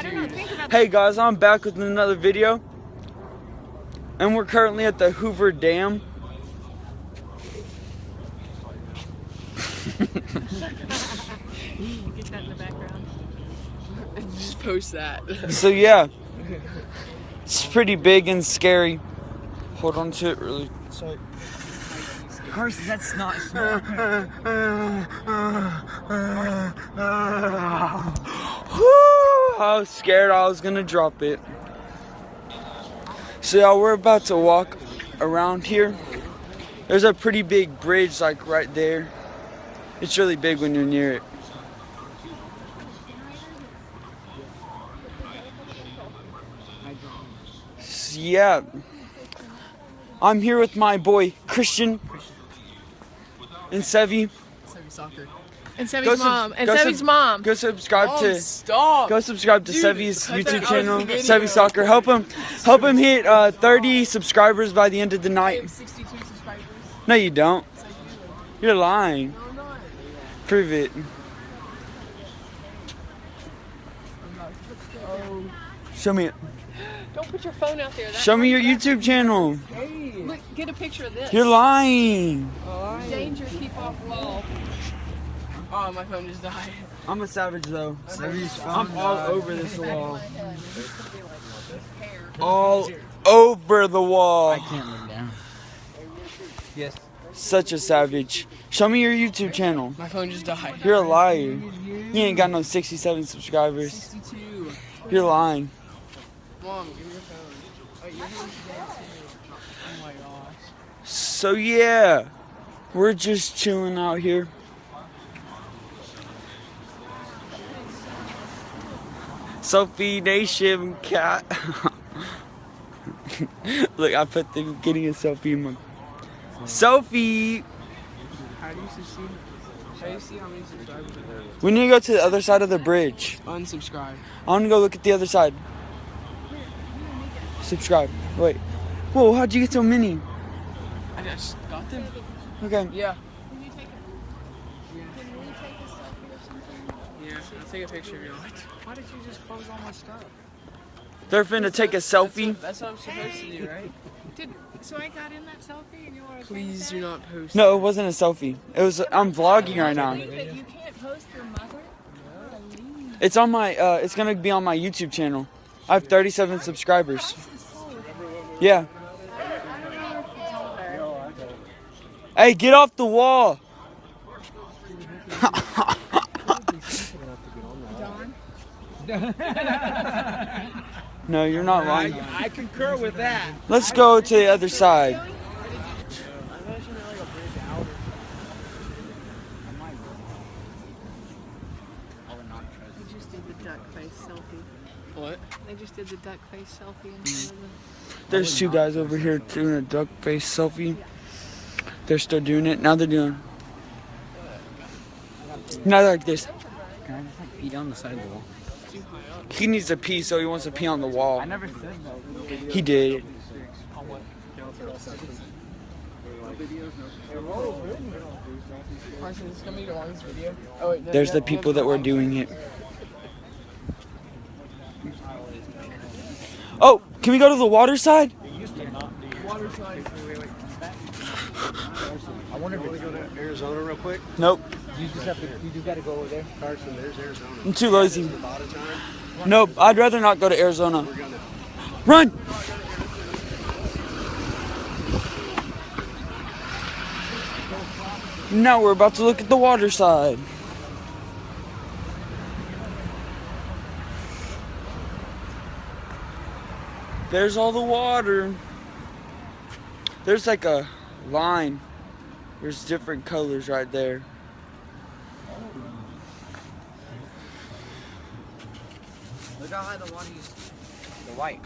I don't know. Think about Hey guys, I'm back with another video. And we're currently at the Hoover Dam. Get that in the background. Just post that. So yeah, it's pretty big and scary. Hold on to it really. Sorry. Carson, that's not. I was scared I was gonna drop it. So yeah, we're about to walk around here. There's a pretty big bridge like right there. It's really big when you're near it. So, yeah, I'm here with my boy Christian and Sevy. Sevysoccer. And Sevy's mom. And Sevy's mom. Go subscribe to. Stop. Go subscribe to Dude, Sevy's cut that YouTube out channel, of the video. sevysoccer. Help him hit 30 subscribers by the end of the I night. have 62 subscribers. No, you don't. Yes, I do. You're lying. No, I'm not. Prove it. Oh. Show me it. Don't put your phone out there. That's Show me your dangerous. YouTube channel. Hey. Look, get a picture of this. You're lying. Danger, keep off wall. Oh, my phone just died. I'm a savage though. Sevy's I'm all over this wall. Hair. All over the wall. I can't look down. Yes. Such a savage. Show me your YouTube channel. My phone just died. You're a liar. You ain't got no 67 subscribers. 62. You're lying. Mom, give me your phone. Oh, your phone's dead too. Oh my gosh. So yeah, we're just chilling out here. Sophie Nation cat. Look, I put the getting a selfie in my. Sophie! How do you see? How do you see how many subscribers are there? We need to go to the other side of the bridge. Unsubscribe. I want to go look at the other side. Subscribe. Wait. Whoa, how'd you get so many? I just got them. Okay. Yeah. Can you take a selfie or something? Yeah. I'll take a picture of you. Why did you just close all my stuff? They're finna take a selfie. That's what I'm supposed to do, right? So I got in that selfie and you want to Please do not post. No, it wasn't a selfie. It was. I'm vlogging right now. You can't post your mother? It's on my. It's gonna be on my YouTube channel. I have 37 subscribers. Yeah. Hey, get off the wall. No, you're not lying. I concur with that. Let's go to the other side. They just did the duck face selfie. What? They just did the duck face selfie in front of them. There's two guys over here doing a duck face selfie. They're still doing it. Now they're doing. Now they're like this. Can I just like pee down the side of the wall? He needs to pee, so he wants to pee on the wall. I never said that. He did. Carson, is this gonna be the longest video? Oh wait, no, There's no, the no, people no. that were doing it. Oh, can we go to the water side? Water slide. I wonder if we go to Arizona real quick. Nope. You just have to. You just got to go over there. Carson, there's Arizona. I'm too lazy. A lot of time. Nope. I'd rather not go to Arizona. We're gonna. Run! Now we're about to look at the water side. There's all the water. There's like a line. There's different colors right there. Look how high the water used to be. The white.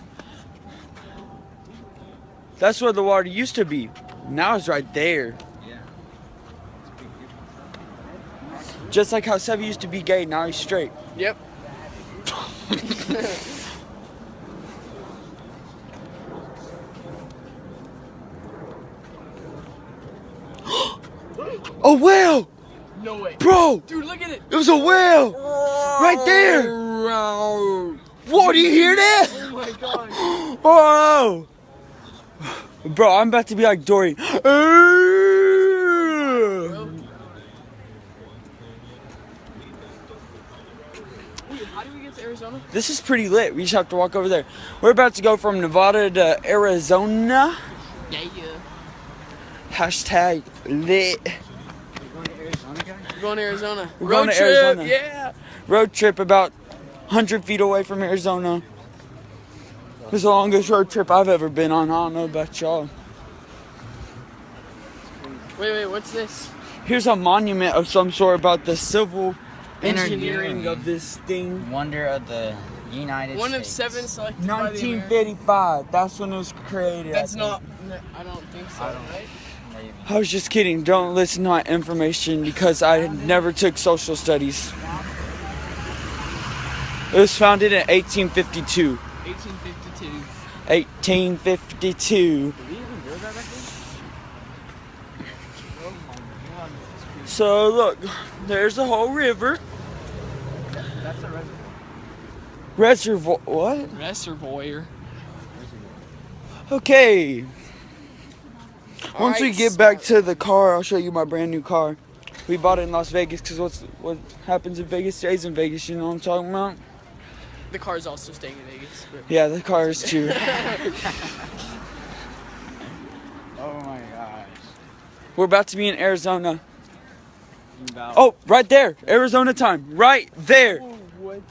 That's where the water used to be. Now it's right there. Yeah. Just like how Sevy used to be gay, now he's straight. Yep. A whale! No way. Bro! Dude, look at it. It was a whale! Right there! Wow. Whoa, do you hear that? Oh my god. Whoa! Bro, I'm about to be like Dory. Wait, how do we get to Arizona? This is pretty lit. We just have to walk over there. We're about to go from Nevada to Arizona. Yeah. Hashtag lit. We're going to Arizona. We're Road going to trip, Arizona. yeah. Road trip about 100 feet away from Arizona. It's the longest road trip I've ever been on. I don't know about y'all. Wait, what's this? Here's a monument of some sort about the civil Engineering. engineering of this thing. Wonder of the United One of States. 7 selected by the American. 1955. That's when it was created. That's not, no, I don't think so, right? Maybe. I was just kidding. Don't listen to my information because I never took social studies. It was founded in 1852. 1852. 1852. So look, there's the whole river. That's a reservoir. Reservoir. What? Reservoir. Okay. Once we Alright, get back to the car, I'll show you my brand new car. We bought it in Las Vegas because what happens in Vegas stays in Vegas. You know what I'm talking about? The car's also staying in Vegas. But Yeah, the car is too. Oh my gosh. We're about to be in Arizona. Oh, right there. Arizona time. Right there. what?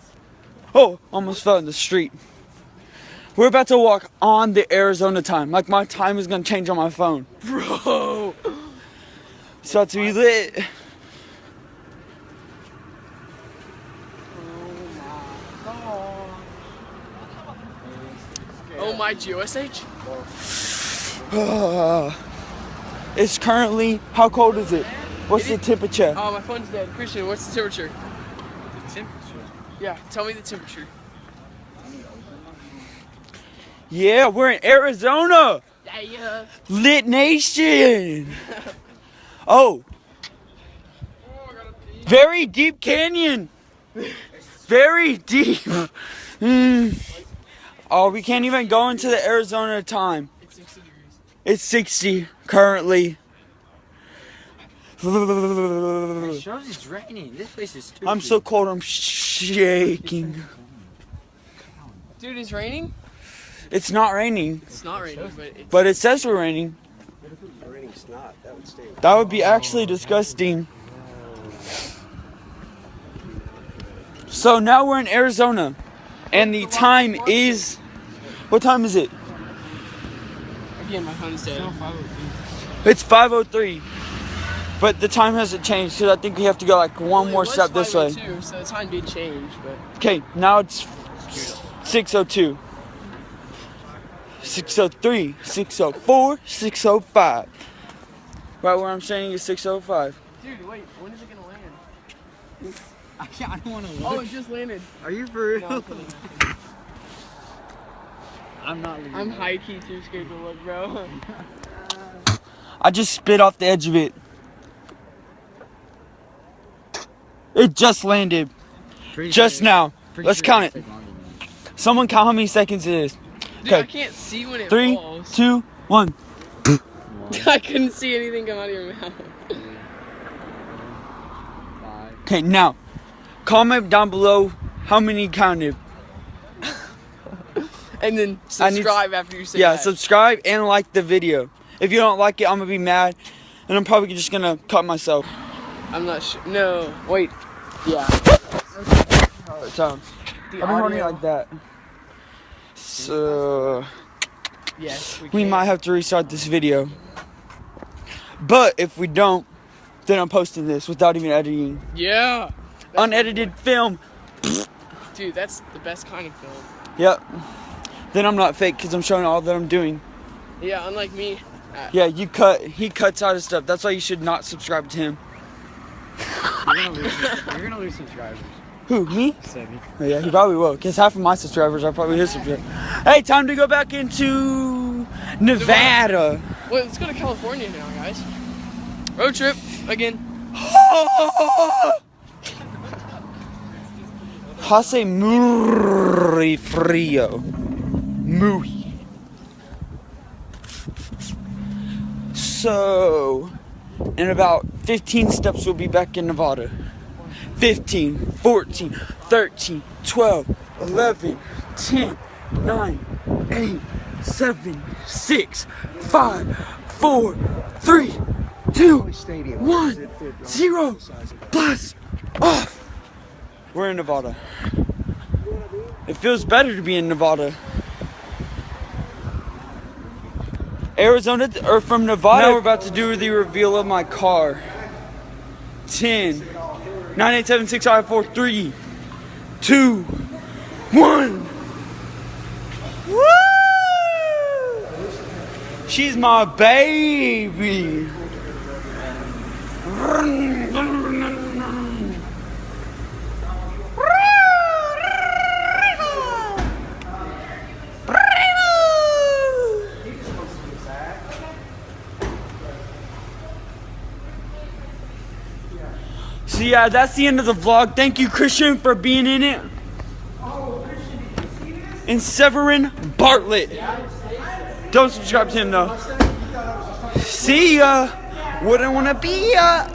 Oh, almost fell in the street. We're about to walk on the Arizona time. Like my time is going to change on my phone. Bro. It's about to be lit. Oh my GOSH? It's currently, how cold is it? What's the temperature? Oh, my phone's dead. Christian, what's the temperature? The temperature. Yeah, tell me the temperature. Yeah, we're in Arizona. Yeah. Lit Nation. Oh. Very deep canyon. Very deep. Oh, we can't even go into the Arizona time. It's 60 degrees. It's 60 currently. It shows it's raining. This place is stupid. I'm so cold, I'm shaking. Dude, it's raining? It's not raining, It's not raining, but but it says we're raining. Raining snot, that would stink. That would be actually disgusting. So now we're in Arizona, and the time is, what time is it? again, my phone's dead. It's 5:03, but the time hasn't changed because I think we have to go like one more step this way. So the time did change, but Okay, now it's 6:02. 6:03, 6:04, 6:05. Right where I'm standing is 6:05. dude, wait, when is it gonna land? I don't want to look. Oh, it just landed. Are you for real? No, I'm kidding. I'm not leaving. I'm high key too scared to look, bro. I just spit off the edge of it. It just landed. Just now. Let's count it. Someone count how many seconds it is. Dude, I Okay. can't see when it 3, falls. 2, 1. I couldn't see anything come out of your mouth. Okay, now, comment down below how many counted. And then I need- subscribe after you say Yeah, that. subscribe and like the video. If you don't like it, I'm gonna be mad, and I'm probably just gonna cut myself. I'm not sure. No, wait. Yeah. How it sounds. The I've been holding it audio- like that. So Yes, we can. might have to restart this video. But if we don't, then I'm posting this without even editing. Yeah. Unedited film. Dude, that's the best kind of film. Yep. Then I'm not fake because I'm showing all that I'm doing. Yeah, unlike me. Yeah, he cuts out his stuff. That's why you should not subscribe to him. You're gonna lose subscribers. Who, me? Seven. Oh, yeah, he probably will. Because half of my subscribers are probably his subscribers. Hey, time to go back into Nevada. Wait, let's go to California now, guys. Road trip again. Hace muy frío. Muy. So, in about 15 steps, we'll be back in Nevada. 15, 14, 13, 12, 11, 10, 9, 8, 7, 6, 5, 4, 3, 2, 1, 0. Blast off. We're in Nevada. It feels better to be in Nevada. Arizona, or from Nevada. Now we're about to do the reveal of my car. 10, 9, 8, 7, 6, 5, 4, 3, 2, 1. Woo! She's my baby. So yeah, that's the end of the vlog. Thank you, Christian, for being in it. And Severin Bartlett. Don't subscribe to him though. See ya. Wouldn't wanna be ya.